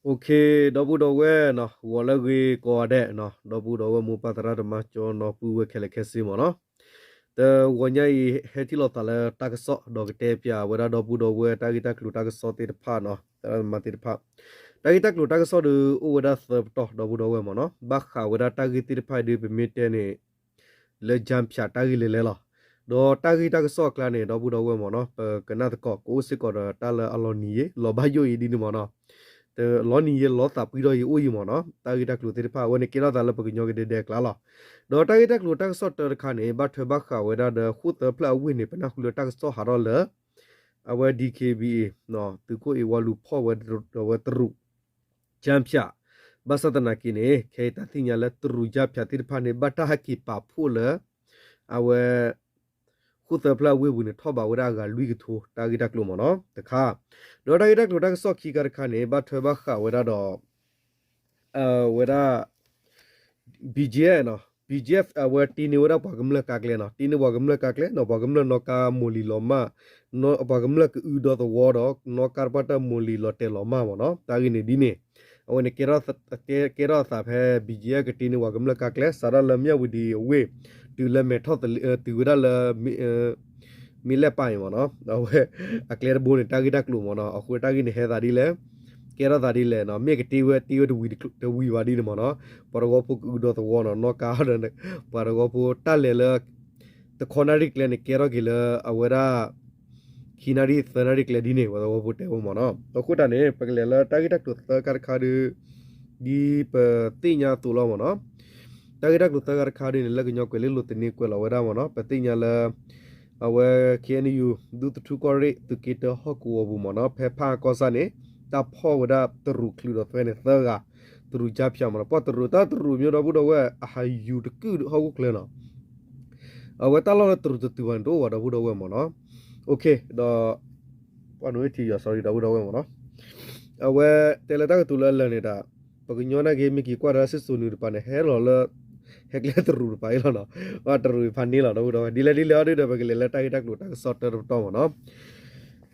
Okay, double dowe no, wala we ko ade no, double dowe mu patara de ma cho no pu we kele kesi mo no. The wanya I heti lo tala tak so do te pia wera double dowe ta kita klu tak so te pa no, ta ma te pa. Ta kita klu tak so de u wera se to double dowe mo no. Ba kha wera ta kita pa de pe mete ne le jam pia ta le le lo. Do ta kita so kla ne double dowe mo no, pe kana ko ko se ko ta la aloni ye lo ba yo I di ni mo no. The loni ye lot up we do you mono, Tagita Clutipa, when a killer the Lapagino de declala. Do Tagita Clutax sort of cane, but Tobacco, whether the hoot the plow win a penacular tax to Harola, our DKBA, no, to go a wallu power over the root. Champia, Basatanakine, Kate, I think I let the Rujapia Tirpane, Batahaki Papula, our Kuta pla we win a toba wadaga Luigi to Tagita Clumono, the car. No Tagita Clutax so kicker cane, but Tobacco, whether BGF no BGF our tini wera pagamla kakle no tini pagamla kakle no pagamla no ka moli loma no pagamla udo the water no karpata moli lote loma no tagi ne dine awne kera sa phe BGF ke tini pagamla kakle sara lamya wudi we tu la method tu wera la mile pai no awe akler bone tagi taklu no akwe tagi ne he dari le Kera dari le no make tiwe the we wadi the mono paragopu udo the one no ka and paragopu talela the conari clan kera gila awera kinari thanari cladine wadagopu te mono okuta ne paglela tagita to kar khadu di patinya tulo mono tagita to kar khadu ne lag nyok le lut ni ko la wera mono patinya la awe kenu du tu kore tu kita hoku obu mono pepa kosa ne ta pho wada tru klu do fe ne thaga tru ja phya ma pa tru ta tru myo do bu do we a ha yu de ku ho ku kle no a we ta lo tru tu wan do wa do bu do we mo no okay do pa no ti ya sorry do bu do we mo no a we te la ta tu la la ne da pa ku nyo na ge mi ki kwa ra sit su ni pa ne he lo la he kle tru pa I lo no wa tru phan ni lo do bu do di le de ba ke le la ta ta ku ta sort to mo no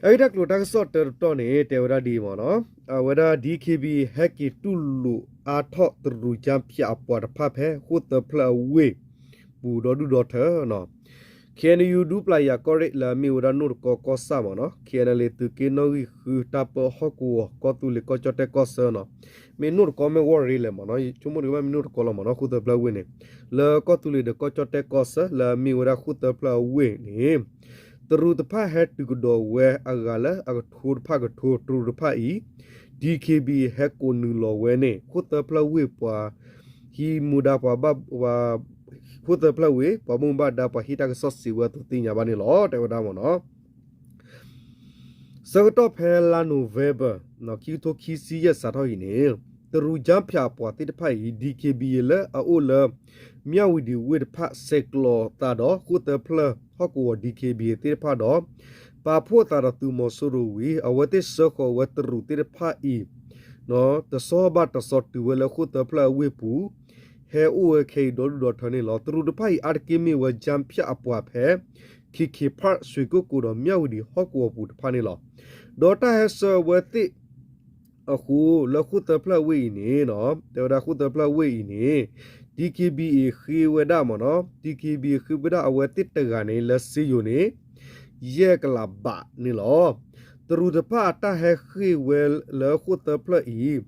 Aida Clutax sort of Tony, Tevra Dimono, whether DKB Haki Tulu are taught the Rujampia upward pape, who the plow way, Budo daughter, no. Can you do play a correct la miura nurco cosamono? Can a little kino who tap a hoku, cotuli cochote cosono? May nur come worry lemono, Chumurum nur colomono, who the plow winning. La cotuli the cochote cosa, la miura who the plow win. The root pa had to go where a gala, a tour pagato through the pai. DKB heko nulo wene, put the plow whip, he mudapa bab, put the plow whip, Pamumba dapa hita saucy were to think about it, Lord, ever down. So top hella November, no kito kisi yes at all in hell. The Rujampia potted pai, DKB le, a ola, meow with you with pat seklo, tado, put the plow. Hoko DKB te pa do pa pho ta tu mo suru wi awate soko wat ru te pa I no the so ba ta so tu le khu ta pla we pu he u ke do do thane lo tru de pai ar ke mi wa jam phya apwa phe ki pa sui ko ko do myaw di hoko pu pha ne lo do ta he so wate a khu le khu ta pla we ni no te da khu ta pla we ni DKB khi weda mo no DKB khi weda awati taga ne la si yo ne ye kala ba ni lo tru de pa ta he khi wel la khu ta pla I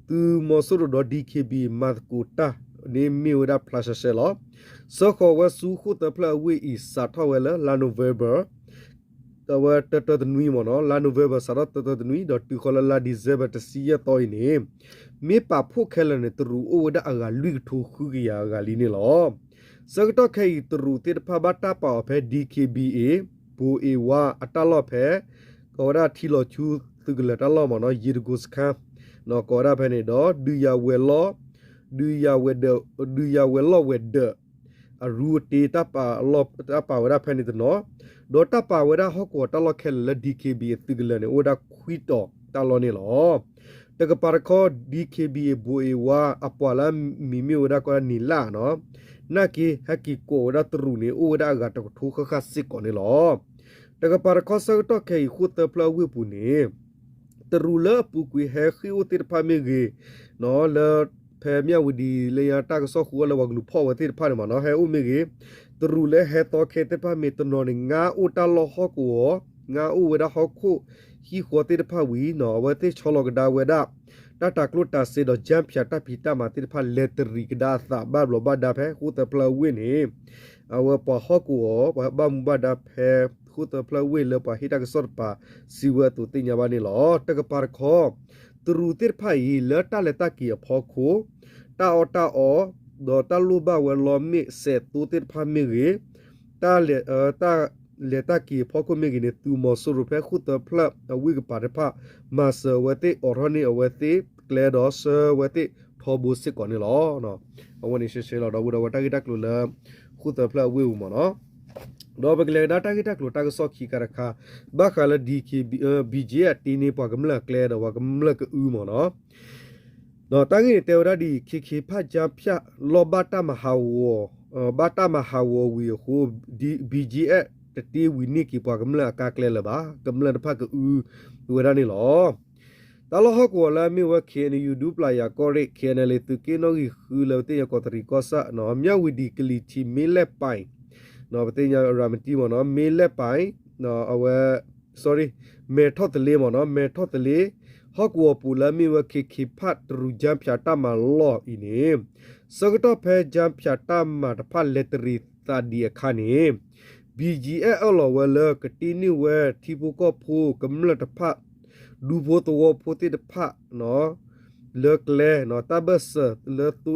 tu mo so do DKB mat ku ta ne mi weda plus se lo so ko wa su khu ta pla we I sa tha wel la November ta wa ta ta nui mo no la November sa ta ta nui do tu ko la December ta si ya to ni me pa pho khela ne tru o da aga lui thu khu ya ga li ne lo sa to khai tru te pha ba ta pa phe DKBA bo e wa atalo phe ko da thi lo chu tu gla ta lo mo no yir gus kha no ko da phe ne do du ya we lo we de a ru te ta pa lo ta pa wa da phe ne no do ta pa wa da ho ko ta lo khel la DKBA tu gla ne o da khwi to ta lo ne lo the parako DKB boewa apala mimi oda ko nila no naki haki ko da tru ni oda ga to thu kha sik ko ni lo the parako sa to ke khu te pla wi pu ni ตรูเลปูกุยเฮคิวติดพามีเกเนาะเลแพเมียวดีเลยตากซอคัวระวังลูพ่อวติดพาเนี่ยมาเนาะเฮอุมีเกตรูเลเฮตอเคติดพามีตนนงาอุตาลฮอกัวงาอุเวดาฮอคุฮีขวติดพาวีเนาะวติชอลกดาเวดาตาตากลุตาเซดจัมพิตาพิตามาติดพาเลตริกดาสาบาบลบาดาแพคูตะพลาวินเฮเอาปะฮอกัวปะบามุบาดาแพคูตะพลาวินเลปะฮิตากสอดปะสิวตุติญญาบานิลอตะกปาร์คอตรูติดพาอีเลตาเลตากีพอโคตาอดอตาลูบาเวลอมิเซตุติดพามิเกตาเลตากีพอโคมิเกเนตูมอสุรุแพคูตะพลาอวิกปาร์พามาเซเวติออรนีอเวติเกลดอสเวติทอบูสิก่อนนี่ลอเนาะเอาวันนี้เชๆเราดาวูดาวตากิตักลุลคูตะพลาวิวมอเนาะดอเบกเลดาตากิตักลุตากซอคีกะระคาบาคาลดีคีบีเจตีนีปากำละเกลดวากำละกอูมอเนาะเนาะตั้งนี่เตวดาดีคีพะจามพะลอบาตามหาวบาตามหาววีโหดีบีเจตตีวินี่คีปากำละกาเกลละบากำละพะกอูเวดานี่ลอตาลฮอกวลามีว่าเคนยูดูปลายากอริเคนเลตุกินอกิคือเลติยากอตริกอสะเนาะမြဝဒီကလီတီမီလက်ပိုင်เนาะปติญารามติมเนาะมีလက်ပိုင်เนาะအဝဲ sorry เมทอตเลมเนาะเมทอตเลฮอกวปูลามีว่าคิพัดรูจัมพยาตามาลออีนี่สกตอเพจัมพยาตามาตะพัเลตรีตาดีคานี่ BGL ลอเวลกตินิเวทิบุก็พูกำลังตะพะดูโพตัวโพติดพะเนาะเลิกแลเนาะตาเบสเลิกตุ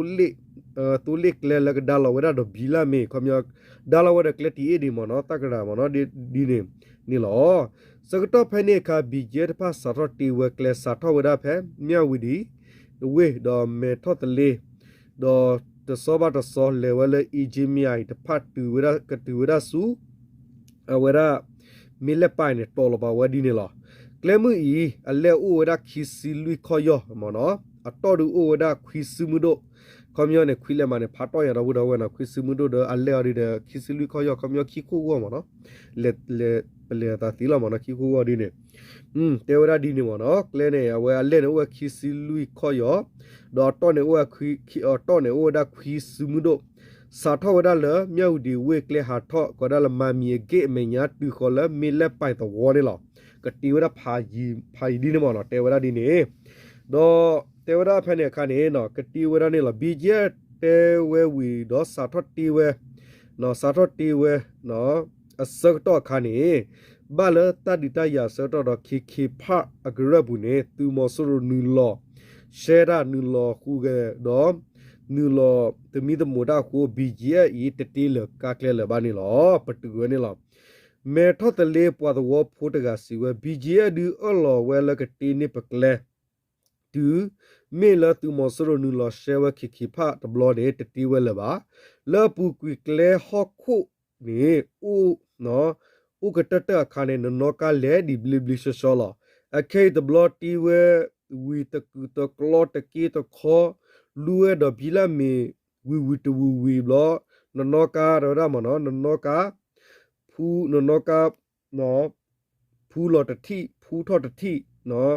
ลิกแลแล้วก็ดาลาวดาดบิลาเมคอมยอกดาลาวดาเคลตีเอดีมเนาะตากระดามเนาะดีนี่หรอสกตอเพเนคาบีเจตพะสารติเวเคลสาทวดาเพเมียวิดีเวดอเมทอตเลดอตะซอบาตะซอเลเวลอีจิมีไอตะพัดตูเวดากะตูเวดาสูเวดามิเลปายเนี่ยตอลบาวดีนี่หรอเกลมืออีอเลอูวดาคิซิลุยคอยอมเนาะอตอดูอูวดาควิซิมุโดคอมยอเนี่ยควิเลมาเนี่ยพาตอยาราวูดาวนะควิซิมุโดเดอเลอริเดคิซิลุยคอยอคอมยอคิคูวมเนาะเลตาติลามเนาะคิคูวดีเนี่ยเตวดาดีนี่มเนาะเกลเนี่ยอเวอเลเนี่ยอเวคิซิลุยคอยอดอตอเนี่ยอเวคิอตอเนี่ยอเวดาควิซิมุโดสาทวดาเลเมียวดีเวกเลหาทอก็ดาละมามีเกเมญาตุขอละมีเลไปตะวอนี่หรอกติวดาพายดีนี่มเนาะเตวดาดีนี่ดอเตวดาเพเนี่ยคานี่เนาะกติวดานี่ละบีเจเตเววีดอสาทอติเวเนาะสาทอติเวเนาะอสักตอคานี่บาเลตาดิตายาสตอดอคิพะอกระบุเนตูมอสรุนูลอเชรานูลอคูเกดอนูลอตมีตมูดาคูบีเจอีตติเลกาเคลบานี่ลอปตุกนี่ลอเมทอตเลปวดวอพูดกาสิเวบีเจดูอลอเวลกตินิปกเลตูเมลตูมอสรุนูลอเชวคิพะตบลอเดตติเวลบาลปูกุกเลฮอกคุนี่อูเนาะอุกตะตะคาเนนนกาเลดิบลิบลิชชอลอเคตบลอติเววีตะกุตะกลอตะกีตะคอลูเอดบิลามีวีตวีบลอนนกาดามเนาะนนกาผู้นนกาเนาะผู้ลอตที่ผู้ทอดที่เนาะ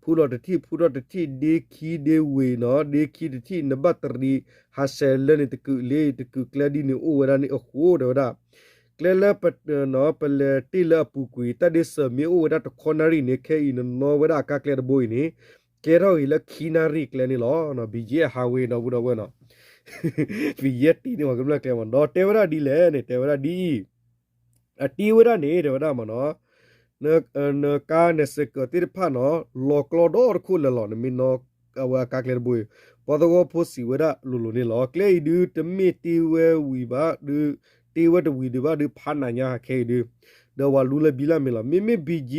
ผู้ลอตที่เดคีเดเวเนาะเดคีที่นบัตรีฮัสเซลนี่ตะกุเลตะกุกลาดินี่โอวรานี่โอ้โหเดาดาเกลเลปเนาะเปเลติลปูกุยตาเดสมีโอวดาตะคอนารีนี่เคอินโนวดากาเกลดบอยนี่เกรออิละคีนารีเกลนี่ลอเนาะบีเจฮาเวเนาะบุดาวเนาะบีเจตีนี่ว่ากำลังเกลมันดอเทวดาดีเลเนี่ยเทวดาดีอติวดานี่เทวดามันเนาะเนกาเนสกติรพาเนาะลอกลอดอร์คูลลอนมินเนาะอวากาเกลดบอยปอดวอโพสิวดาลุลุนี่ลอเกลดูตมีติเววีบาดูตีว่าจะวีดีว่าดูพันนาเคดูเดี๋ยวว่ารู้เลยบิลามิลาไม่บีเจ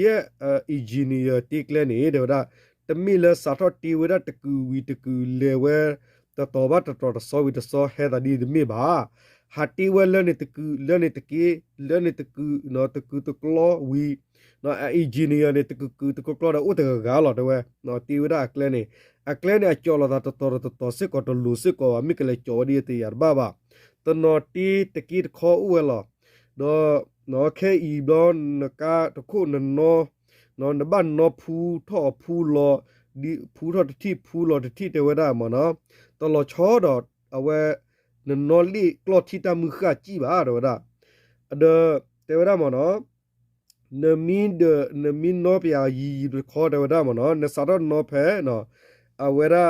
อิจิเนียติกเลนี่เดี๋ยวได้แต่มีเลยสาธารณตีว่าตะกูวีตะกูเลเวแต่ต่อว่าแต่ต่อสอวิตสอเฮดาดีไม่บ้าฮัตตีว่าเล่นตะกูเล่นตะกี้เล่นตะกูเนาะตะกูตะกลอวีเนาะอิจิเนียเนี่ยตะกูตะกลอได้อุตะกาลอดเว้ยเนาะตีว่าได้อักเลนี่จอลอดต่อสิก็ต่อลูสิก็มิกเลยจอดีตียาร์บ้าตนอตีตะกี้ขออวยล่ะดอนอแค่อีบลอนนกาตะคู่นนอ နော်နဘနော်ဖူထောဖူလောဒီဖူထောတတိဖူလောတတိတေဝဒမနော်တော်လောချောတော့အဝဲနော်လီကလော့တီတမှုခကြည့်ပါတော့ဒါအဒတေဝဒမနော်နမင်းနောပြာယီခေါ်တေဝဒမနော်နစရနောဖဲနော်အဝဲရာ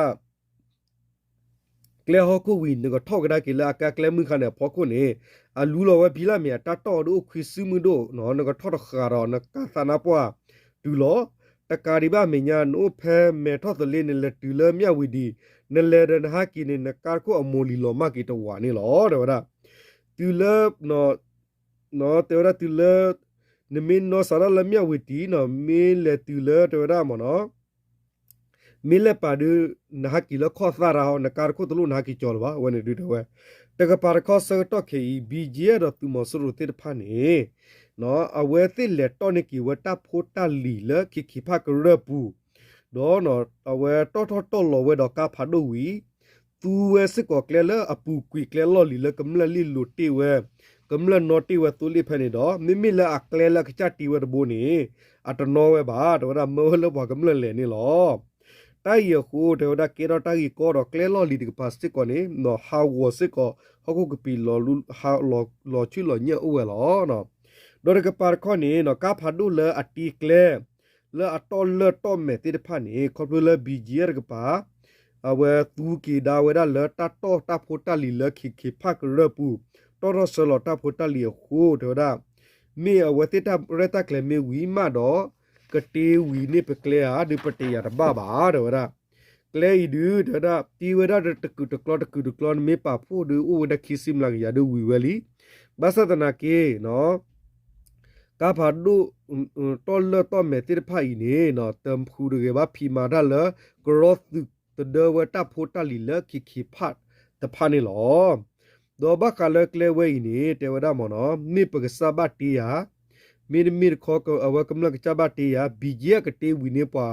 ကလေဟခုဝီနကထောက်ကဒါကလာကကလေမှုခနဲ့ဖောခုနေအလူလောဝဘီလာမြေတတော်တို့ခွေစုမှုတို့နော်နကထောက်ခါရောနကသနာပွားဒူလောတကာဒီဘာမညာနိုဖဲမေထောသလေးနဲ့လက်တူလမြဝီဒီနလေရနဟာကီနေနကာကိုအမိုလီလောမကီတဝါနေလောတော့ဒါတူလနော်တေရတူလနမင်းနော်ဆရာလမြဝီဒီနော်မင်းလက်တူလတော့ဒါမနော်မီလက်ပါဒနဟကီလခောသရာဟောနကာခုတလူနဟကီကျော်လပါဝနေဒူတော့ဝဲတကပါရခောဆတော့ခေဘီဂျီရတော့သူမဆရတေဖာနေနော်အဝဲတိလက်တော့နေကီဝတာဖိုတာလီလခိဖာကရပူဒေါ်နော်အဝဲတော့လောဝဲတော့ကဖာဒိုဝီသူဝဲစစ်ကောကလဲလအပူကွီကလဲလော်လီလကမလလီလိုတီဝဲကမလနော်တီဝဲတူလီဖနေတော့မိမိလအကလဲလကချတီဝဲဘိုနေအတနော်ဝဲပါတော့ဒါမောလဘကမလလဲနေလောတိုင်ရခုတော့ဒါကေရတာကြီးကောတော့ကလဲလော်လီဒီပါစတစ်ကောနေနော်ဟာဝစစ်ကောဟခုကပီလော်လူဟာလော်ချီလော်ညဲ့ဝဲလောနော်ဒေါ်ကပါခေါနေနော်ကဖာဒူလအတီကလဲလအတော်လတော့မဲတိတဖာနေခေါပလဘီဂျီရကပါအဝဲသူကီဒါဝဲဒါလတတော့တဖိုတလီလခိဖကရပူတော်ရဆလတဖိုတလီခုတော့ဒါမေအဝဲတိတရတကလဲမေဝီမတော့ကတေဝီနေပကလဲဟာဒီပတေရဘာဘာတော့ဒါကလဲဒူဒါတီဝဲဒါတကူတကလောမေပါဖို့ဒူဥဝဒခိစိမလာရဒူဝီဝဲလီဘာသဒနာကေနော်ကဖာဒူတော်လတော့မဲတိဖိုင်နေနော်တမ်ဖူရကေဘာဖီမာဒါလဂရော့တဒဝတာဖိုတာလီလခိဖတ်တဖာနေလောဒေါ်ဘကလကလေဝဲနေတေဝဒမနောမိပကစဘတီယာမီခေါကအဝကမလကချဘတီယာဘီဂျီကတေဝီနေပါ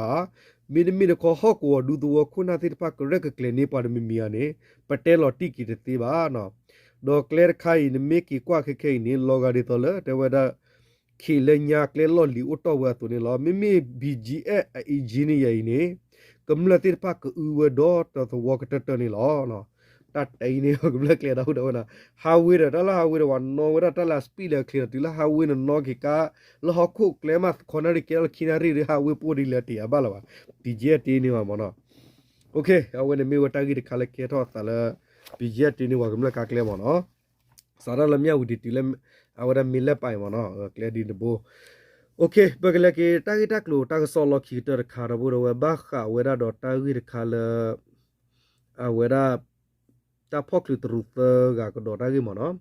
မီခေါဟောကောဒူဒဝခုနာတိဖကရကကလေနေပါမီမီယာနေပတဲလော်တီကီတေပါနော်ဒေါ်ကလေခိုင်နေမီကီကွာခေနေလောဂါဒီတော်လတေဝဒခီလညာကလေလော်လီအတော့ဝဲတူနေလောမိဘီဂျီအီဂျီနီယိနေကမလတိဖကဥဝဒေါ်တော်ဝကတတနေလောနော်တတ်အိနေကမလကလေတော့တော့နာဟာဝေရတလာဟာဝေရဝန်နော်ဝရတလာစပီလကလေတီလာဟာဝေနော်ကေကာလောဟခုကလေမခနရီကဲလခိနာရီဟာဝေပူရီလက်တီအဘလာပါဒီဂျက်တီနေမှာမနော်โอเคအဝနေမေဝတာဂီခါလကေတော့သလာဒီဂျက်တီနေဝကမလကကလေမနော်စာရလမြဝဒီတီလအဝရမီလက်ပိုင်မနော်ကလေဒီနဘိုโอเคဘဂလကေတာဂီတက်လို့တာကဆောလခီတရခါရဘူရဝဘခဝရဒတာဂီခါလအဝရတာဖောက်လူတရူသကကတော့တာဂီမနော်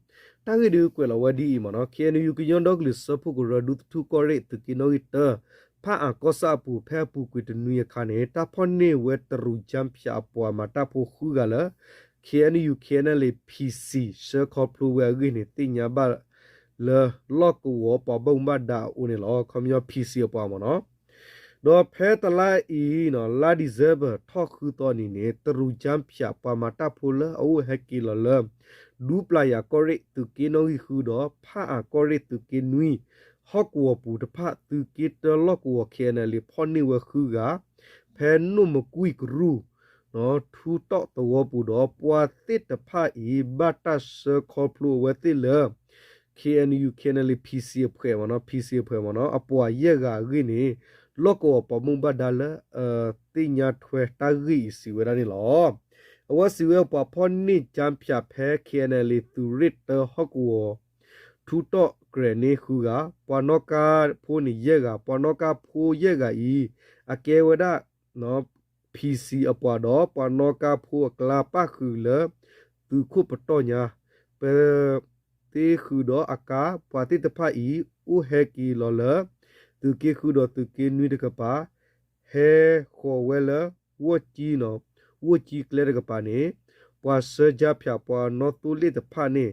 တာဂီဒီကွယ်လဝဒီမနော်ကေနယူကညွန်ဒေါဂလစ်စဖုကရဒုတူကောရဲတကိနိုဟီတဖာအကောစာပူဖဲပူကွေတနူရခါနေတာဖောနေဝဲတရူဂျမ်ဖြာပွားမတာဖိုခူကလKNU KNL PC ရှေခေါပလူဝဲဂိနေတင်ညာဘာle lock wo pa bong ba da u ne lo khomyo PC pa mo no do phe tala e no la deserve thok khu to ni ne tru jam phya pa ma ta phu le au he ki lo le du playa correct tu ki no hi khu do pha a correct tu ki nui hok wo pu de pha tu ki to lock wo KNL phon ni we khu ga phe nu mo kui gru no thu to to wo pu do pwa tit de pha e ba ta se kho plu we ti le KNU KNL PC ဖွဲ့မနော် PC ဖွဲ့မနော်အပွားရက်ကဂိနေလော့ကောပမုံဘဒါလတင်ညာထွဲတာဂိစီဝရနေလောအဝစီဝပဖောနိချမ်ဖြာဖဲ KNL သူရစ်တဟကောထူတော့ဂရနေခုကပနောကာဖိုးနေရက်ကပနောကာဖိုးရက်ကဤအကေဝဒနော် PC အပွားတော့ပနောကာဖိုးကလာပခုလသူခုပတော့ညာပဲတေခုတော့အကာပါတိတဖာဤဥဟဲကီလောလသူကေခုတော့သူကေနွိတကပါဟဲခေါ်ဝဲလဝချီနော်ဝချီကလေကပါနေပွာစကြဖြာပွာနော်တူလီတဖာနေ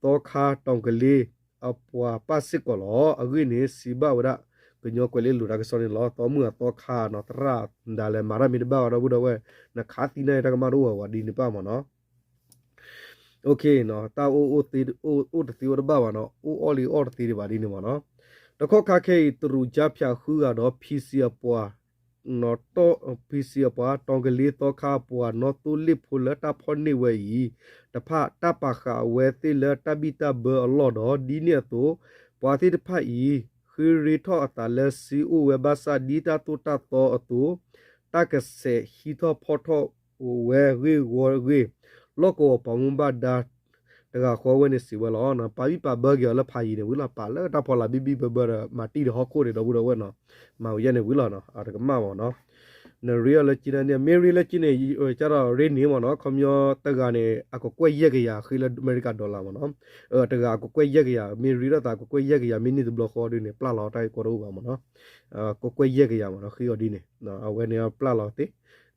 တောခါတောင်ကလေးအပွာပစစ်ကောလောအဂိနေစီဘဝရကညောကလေးလူရကစောနေလောတောမှုတောခါနော်တရာဒါလေမာရမီဒဘာရဘူးတော့ဝဲနခါတိနေတကမရောဝဒီနေပါမနော်โอเคเนาะตาโอตีโอตตีวดบ้าว่าเนาะโอออลีออตตีดิบาดีนี่มาเนาะ တခောခါခဲသူရကြဖြာခူကတော့ PC ပွားနော်တော့ PC ပွားတောင်ကလေးတော့ခါပွားနော်တူလစ်ဖူလတာဖော်နေဝဲဤတဖတပခါဝဲတိလတဘီတဘအလော်တော့ဒီနေတော့ပွားတိတဖဤခီရီထောအတလဲစီအိုဝဲဘာစာဒီတာတူတာတော့အတူတကဆေဟီထောဖော်ထောဝဲရီဝရီလောကောပမဘဒါတကခေါ်ဝဲနေစီဝဲလောနော်ပါဘီပါဘဂရလဖိုင်နေဝလာပါလတာဖော်လာဘီဘီဘဘမာတီဟောခိုးတယ်တော့ဘူးတော့ဝဲနော်မောင်ရနေဝလာနော်အာတကမမောင်နော်နရီယလချီနေမေရီလချီနေကျတော့ရေနေမောနော်ခမျောတကနေအကကွက်ရက်ကြရခီလအမေရိကဒေါ်လာမောနော်တကအကကွက်ရက်ကြရမေရီရတာကကွက်ရက်ကြရမီနီဘလော့ခေါ်ဒီနေပလာလောက်တိုက်ကိုတော့ပါမောနော်ကကွက်ရက်ကြရမောနော်ခီယောဒီနေနော်အဝဲနေပလာလောက်တေ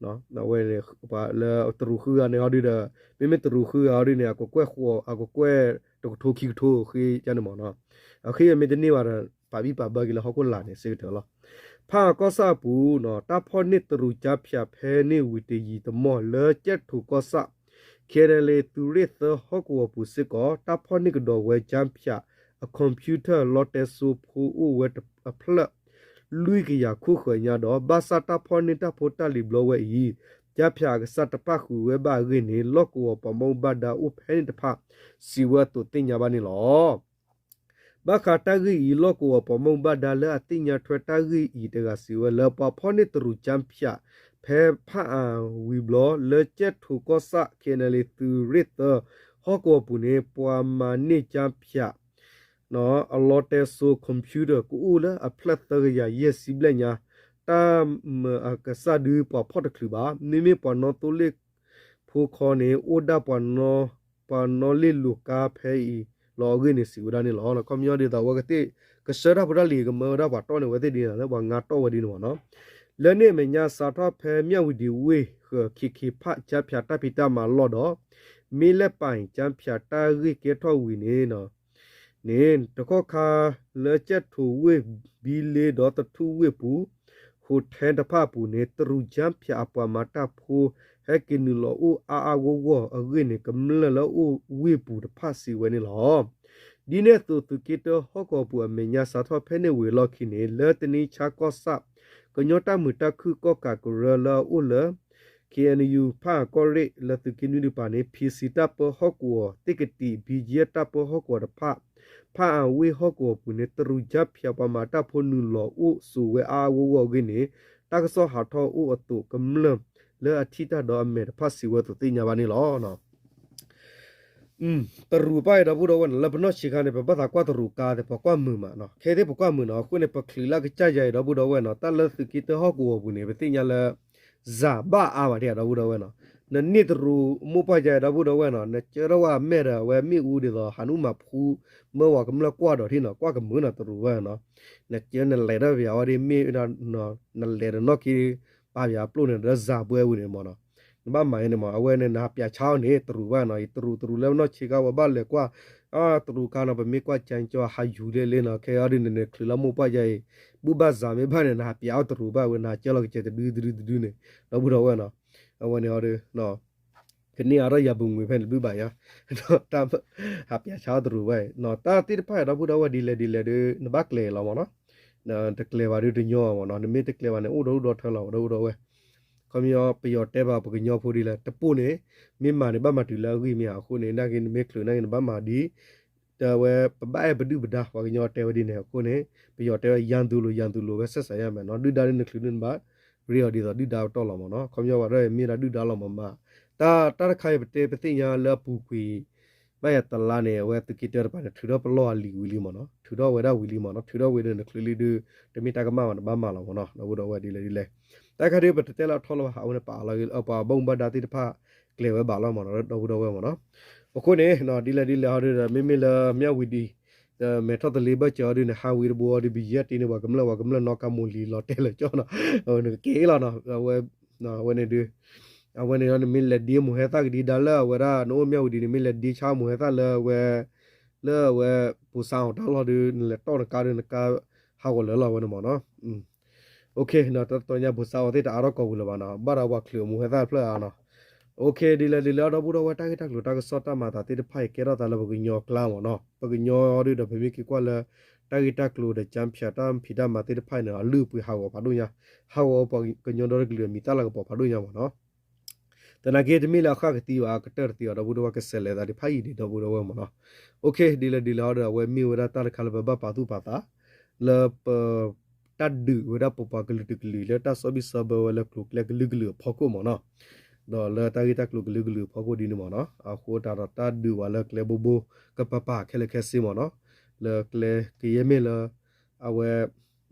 နော်ဝဲလေပါလေတရူခူကနေအော်ဒီဒမေမေတရူခူအော်ဒီနေအကကွက်ခေါ်အကကွက်တကထိုခီထိုခီကျန်မောနော်အခီမေတနေပါပါဘီပါဘဂီလဟောကိုလာနေစေတယ်လောဖာကောဆာပူနော်တာဖောနစ်တရူချဖြာဖဲနေဝီတီတမောလေချက်ထူကောဆာခေရလေတူရစ်ဟောကိုပူစစ်ကောတာဖောနစ်ကတော့ဝဲချမ်ဖြာအကွန်ပျူတာလော့တက်ဆူဖူဝဲအဖလလူကရခုခွညာတော့ဘာစာတာဖောနစ်တာဖိုတာလီဘလဝဲဤကြဖြာကစတပခုဝဲဘာရင်းနေလော့ကိုပမုံဘဒါဥဖဲနတဖစီဝတ်တူတင်ညာပါနေလောဘာခတာဂီီလောကိုပမုံဘဒါလာအတင်ညာထွတ်တာဂီီတကစီဝလပဖောနေတရူချမ်ဖြာဖဲဖာဝီဘလလေချက်ထူကောဆာကေနလီတူရစ်တဟောကိုပူနေပွာမာနေချမ်ဖြာနော်အလောတဲဆိုကွန်ပျူတာကိုလာအဖလက်တရရယစီဘလညာတာမကဆာဒူပဖောတခလဘာနိမေပနောတိုလေဖိုခေါနေအိုဒါပနောလေလူကာဖဲဤလောဂင်းနေစီဝဒနေလောနော်ကွန်မြူနီတီဝကတိကဆရာပရလီကမေရာဘာတော့နေဝတိဒီနော်ဘာငါတော့ဝဒီနော်လဲနေမညာစာတော့ဖဲမြဝဒီဝေခိဖချဖြာတပိတမလောတော့မီလက်ပိုင်ချမ်းဖြာတာရိကေထောဝီနေနော်နေတခောခါလဲချက်ထူဝေဘီလေတော့တထူဝေပူဟိုထဲတဖပူနေတရူချမ်းဖြာပွားမတာဖူဟဲကင်းလောအိုအာဝဝအဂိနေကမလလောအိုဝေပူတဖစီဝဲနေလောဒီနေတူတူကီတဟောကောပူအမညာစာထောဖဲနေဝေလောခိနေလဲတနီချာကောဆပ်ကညောတမူတခုကောကာကရလောအိုလ KNU ဖာကောရိလတူကင်းယူပါနေ PC တပ်ဟောကောတိကတိ BG တပ်ဟောကောတဖဖာဝေဟောကောပူနေတရူကြဖြာပမာတဖုန်နူလောအိုဆူဝဲအာဝဝဂိနေတကဆောဟာထောအိုအတုကမလလဲအထိတာတော့အမေဖတ်စီဝတ်တိညာပါနေလောနော်တရူပိုင်တော့ဘူးတော့လဘနော့ချီကနေပပတာကွာတရူကာတဲ့ပကွာမှုမှာနော်ခဲတဲ့ပကွာမှုနော်ခုနေပခလီလာကကြကြရတော့ဘူးတော့ဝဲနော်တလစကီတဟောကိုဘူးနေပတိညာလဲဇာဘာအာဝတဲ့တော့ဘူးတော့ဝဲနော်နနိတရူမူပကြရတော့ဘူးတော့ဝဲနော်နကျရဝမဲရဝဲမိဦးဒီတော့ဟာနုမဖူးမောဝကမလကွာတော့ဒီနော်ကွာကမှုနော်တရူဝဲနော်နကျနလေတော့ဗျာဝဒီမိနော်နလေနော်ကီပါဗျာပလို့နေရဇာပွဲဝင်နေမောနော်ဘာမိုင်းနေမှာအဝဲနဲ့နာပြချောင်းနေတရူဘာနော်တရူလဲနော်ချေကဝဘာလေကွာတရူကနော်ဗမေကွာချန်ချောဟာယူလေလေနော်ခဲရင်းနေခလမှုပကြိုင်ဘူဘာဇာမေဘာနဲ့နာပြအောတရူဘာဝနာချေလောက်ချေဒူနေတော့ဘူးတော့ဝဲနော်အဝဲနေရနော်ခဏရရဘူးငွေဖဲဘူဘာရနော်တာဟာပြချောင်းတရူဝဲနော်တာတိတဖက်တော့ဘူးတော့ဝဲဒီလေနဘကလေလောမနော်တကလေဝါရီတညောမနော်နမေတကလေဝါနေအိုတော့ထော်လောက်တော့ဝဲခမယောပယောတဲဘာပကညောဖိုဒီလာတပုနေမိမာနေဘမတူလာဂီမီအခုနေနာကင်းမေခလနိုင်ဘမဒီတဝဲပပဘဒုဘဒါပကညောတဲဝဒီနေအခုနေပယောတဲရန်သူလိုပဲဆက်ဆံရမယ်နော်ဒုဒါရနေခလနဘာရီယောဒီတော့ဒုဒါတော့လောမနော်ခမယောရဲမိရာဒုဒါလောမမတာတခိုင်ပတေပတိညာလပူခွေဘယတလာနေဝဲတကီတရပါထူတော့ပလောလီဝီလီမနော်ထူတော့ဝဲတော့ဝီလီမနော်ထူတော့ဝဲတဲ့ခလီဒတမီတာကမဘာမလောမနော်တော့တော့ဝဲဒီလေတခါတည်းပတတဲလာထော်လာဟာဝနပါလာအပါဘုံဘဒါတိတဖကလေဝဲပါလာမနော်တော့ဝဲမနော်အခုနေနော်ဒီလေဟာရမေမေလာမြဝီဒီမေထတ်လေးဘချော်ဒီနဟာဝီဘောဒီဘီယက်တင်းဝကမလနော်ကမူလီလော်တဲလေကျော်နော်ဟိုကေလာနော်ဝဲနော်ဝဲနေဒီအဝဲနေနော်မေလက်ဒီမူဟဲတာဒီဒါလာဝရာနိုမြဝီဒီမေလက်ဒီချာမူဟဲတာလဲဝဲပူဆောင်တာလော်ဒီလက်တော့ကာရနကာဟာဝလဲလော်ဝဲနော်နော်โอเคနော်တော်ညာဘူစာဝတိတာရောကောဘူးလဘာနော်ဘာရဝခလမူဟဲတာဖလာနော်โอเคဒီလေတော့ဘူးတော့ဝတာကတက်လို့တာကစောတာမာတာတိတဖိုက်ကေတော့တာလဘကညောကလာမနော်ဘကညောဒီတော့ဘေဘီကကွာလ တာဂီတာကလိုတဲ့ချမ်ဖျာတမ်ဖီဒါမာတေဖိုင်နော်လူပွေဟာဝဘာလို့ညာဟာဝပေါ်ကညော်တော်ကလမီတာလာကပေါ်ဘာလို့ညာမနော်တနာကေတမီလာခါကတီဝါကတက်တီဝါတော့ဘူးတော့ကဆဲလေဒါဒီဖိုင်ဒီတော့ဘူးတော့မနော်โอเคဒီလာတော့ဝဲမီဝရတာခါလဘပါတူပါတာလပတတ်ဒူဝရပပကလတကလီလတာဆဘိဆဘဝလကလုကလကလကလဖောက်ကိုမနော်တော့လတာဂီတာကလုကလကလဖောက်ကိုဒီနမနော်အခုတာတော့တတ်ဒူဝါလကလဘဘကပပခဲလခဲစီမနော်လကလကီယမေလအဝဲ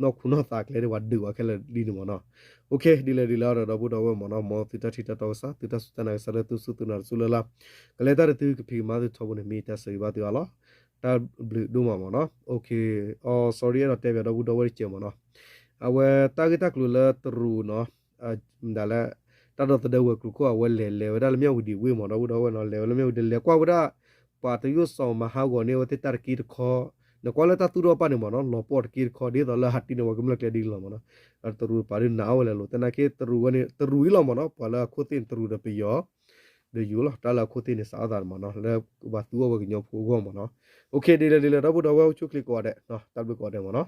နော်ခုနော်တာကလေဝတ်ဒူဝခဲလဒီနမနော်โอเคဒီလာတော့ဘူးတော့ဝမနော်မောတိတတိတတော်စာတိတစတနာဆရတုစုတနာဆူလာကလေတာတူကဖီမာဒထောဘနေမီတဆေဘာတီလာတာဘလူဒူမမနော်โอเคအော် sorry တော့တဲ့ပြတော့ဘူးတော့ဝဲချင်မနော်အဝဲတာဂီတာကလုလတရူနော်ဒါလာတတော်တဲ့ဝဲကလုကိုအဝဲလေဝဒါလမြောက်ဒီဝေမနော်ဘူးတော့ဝဲနော်လေမြောက်ဒီလေကွာဝဒါပါတယုဆောင်မဟာဂောနေဝတိတရကီခေါ်နကွာလာတာတူတော့ပါနေမနော်လောပေါ်ကီခေါ်ဒီတော့လာဟတ်တီနဝကမလကဒီလောမနော်အတရူပါရနာဝဲလို့တနာကေတရူဝနေတရူီလောမနော်ပါလာခိုတင်တရူရပယောde yula tala khote ne sa dar ma no le ba tu wa gnyo phu go ma no okay de le da bu da wa chu click ko de no tab ko de ma no